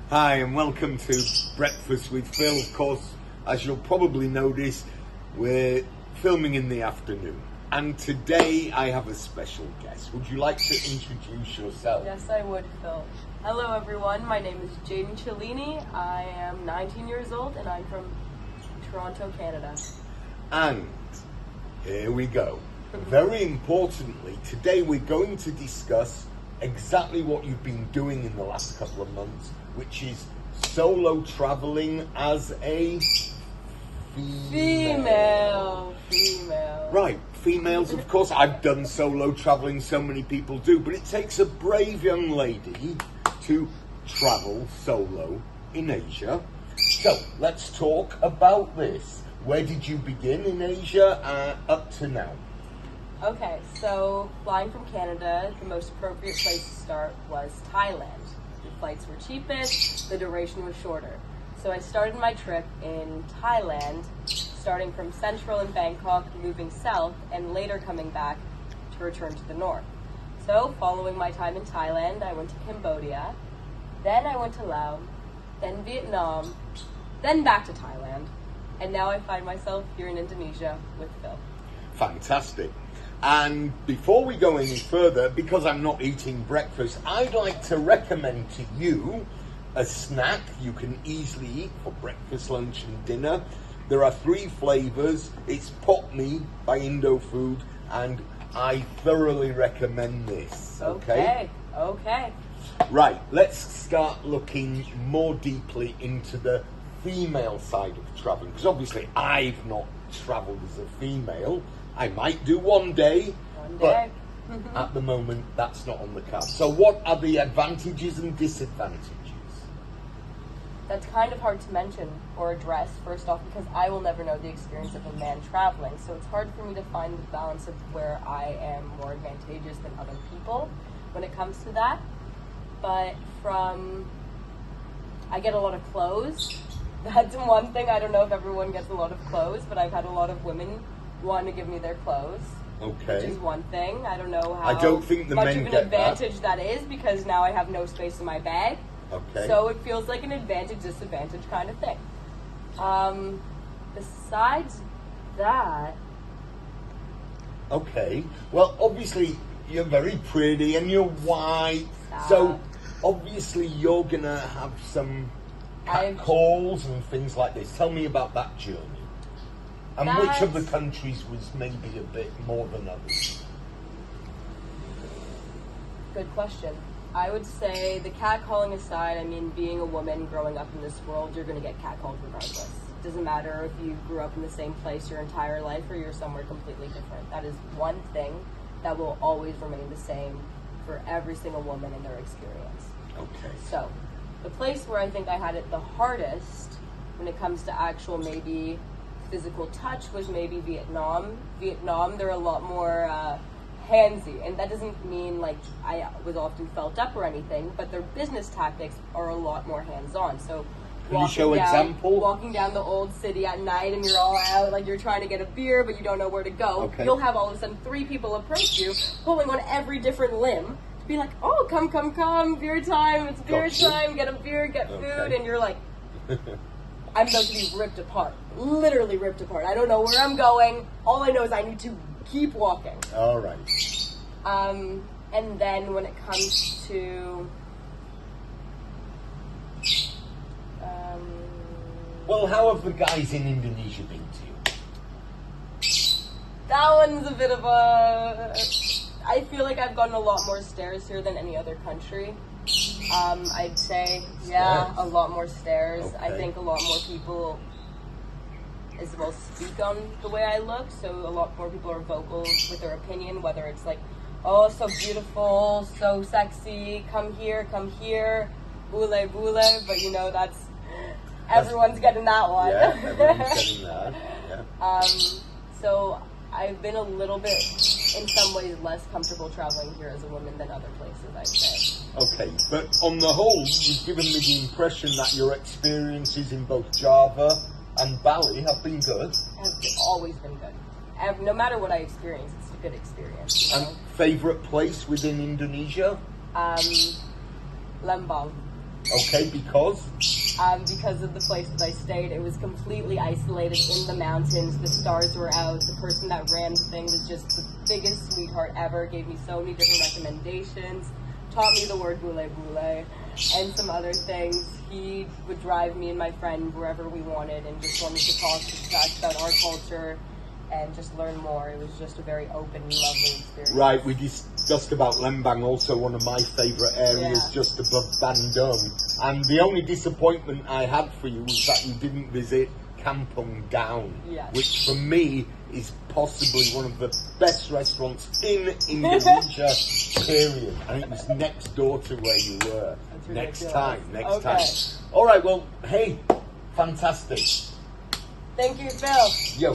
Hi and welcome to Breakfast with Phil. Of course, as you'll probably notice, we're filming in the afternoon. And today I have a special guest. Would you like to introduce yourself? Yes, I would, Phil. Hello everyone, my name is Jaden Cellini. I am 19 years old and I'm from Toronto, Canada. And here we go. Very importantly, today we're going to discuss exactly what you've been doing in the last couple of months, which is solo traveling as a Female. Right, females, of course. I've done solo traveling, so many people do, but it takes a brave young lady to travel solo in Asia. So let's talk about this. Where did you begin in Asia up to now? Okay, so flying from Canada, the most appropriate place to start was Thailand. The flights were cheapest, the duration was shorter. So I started my trip in Thailand, starting from central in Bangkok, moving south, and later coming back to return to the north. So following my time in Thailand, I went to Cambodia, then I went to Laos, then Vietnam, then back to Thailand, and now I find myself here in Indonesia with Phil. Fantastic. And before we go any further, because I'm not eating breakfast, I'd like to recommend to you a snack you can easily eat for breakfast, lunch and dinner. There are 3 flavors. It's Pop Me by Indo Food, and I thoroughly recommend this. Okay? Okay. Right, let's start looking more deeply into the female side of traveling, because obviously I've not traveled as a female. I might do one day. But at the moment that's not on the card. So what are the advantages and disadvantages? That's kind of hard to mention or address, first off, because I will never know the experience of a man traveling. So it's hard for me to find the balance of where I am more advantageous than other people when it comes to that. But I get a lot of clothes. That's one thing. I don't know if everyone gets a lot of clothes, but I've had a lot of women want to give me their clothes. Okay. Which is one thing. I don't know how I don't think the much men of an get advantage that is, because now I have no space in my bag. Okay. So it feels like an advantage-disadvantage kind of thing. Besides that... Okay. Well, obviously, you're very pretty and you're white. So, obviously, you're going to have some calls and things like this. Tell me about that journey. And which of the countries was maybe a bit more than others? Good question. I would say, the catcalling aside, I mean, being a woman growing up in this world, you're going to get catcalled regardless. It doesn't matter if you grew up in the same place your entire life or you're somewhere completely different. That is one thing that will always remain the same for every single woman in their experience. Okay. So, the place where I think I had it the hardest when it comes to actual maybe physical touch was maybe Vietnam. Vietnam, they're a lot more handsy, and that doesn't mean like I was often felt up or anything, but their business tactics are a lot more hands-on. So can you show example? Walking down the old city at night and you're all out, like you're trying to get a beer, but you don't know where to go. Okay. You'll have all of a sudden 3 people approach you, pulling on every different limb, to be like, oh, come, beer time, it's beer time, get a beer, get food, and you're like, I'm about to be ripped apart, literally ripped apart. I don't know where I'm going. All I know is I need to keep walking. All right. And then when it comes to well, how have the guys in Indonesia been to you? That one's a bit of a... I feel like I've gotten a lot more stares here than any other country. I'd say, yeah, a lot more stares. Okay. I think a lot more people as well speak on the way I look, so a lot more people are vocal with their opinion, whether it's like, oh, so beautiful, so sexy, come here, bule, but you know, everyone's getting that one. Yeah, everyone's getting that, yeah. So I've been a little bit, in some ways, less comfortable traveling here as a woman than other places, I'd say. Okay, but on the whole, you've given me the impression that your experiences in both Java and Bali have been good. Have always been good. No matter what I experience, it's a good experience. And favourite place within Indonesia? Lembang. Okay, because? Because of the place that I stayed. It was completely isolated in the mountains. The stars were out. The person that ran the thing was just the biggest sweetheart ever. Gave me so many different recommendations. Taught me the word boule boule and some other things. He would drive me and my friend wherever we wanted and just wanted to talk about our culture and just learn more. It was just a very open and lovely experience. Right, we discussed about Lembang, also one of my favourite areas, just above Bandung. And the only disappointment I had for you was that you didn't visit Kampung Daun, which for me is possibly one of the best restaurants in Indonesia, period. And it was next door to where you were. Next time. All right, well, hey, fantastic. Thank you, Phil. Yo.